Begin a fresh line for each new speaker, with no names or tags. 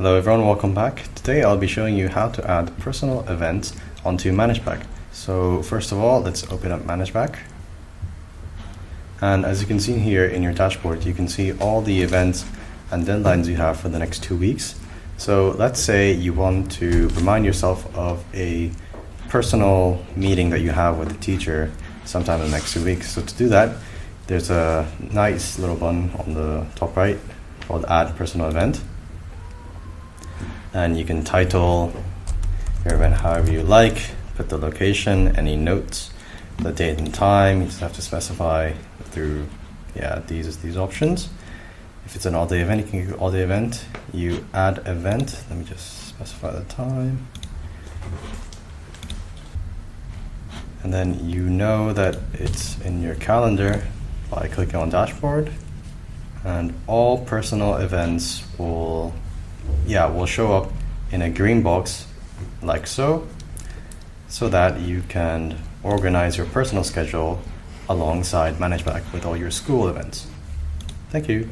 Hello everyone, welcome back. Today I'll be showing you how to add personal events onto ManageBac. So first of all, let's open up ManageBac. And as you can see here in your dashboard, you can see all the events and deadlines you have for the next 2 weeks. So let's say you want to remind yourself of a personal meeting that you have with a teacher sometime in the next 2 weeks. So to do that, there's a nice little button on the top right called Add Personal Event. And you can title your event however you like, put the location, any notes, the date and time. You just have to specify through these options. If it's an all-day event, you can do all-day event. You add event. Let me just specify the time. And then you know that it's in your calendar by clicking on dashboard. And all personal events will show up in a green box like so that you can organize your personal schedule alongside ManageBac with all your school events. Thank you.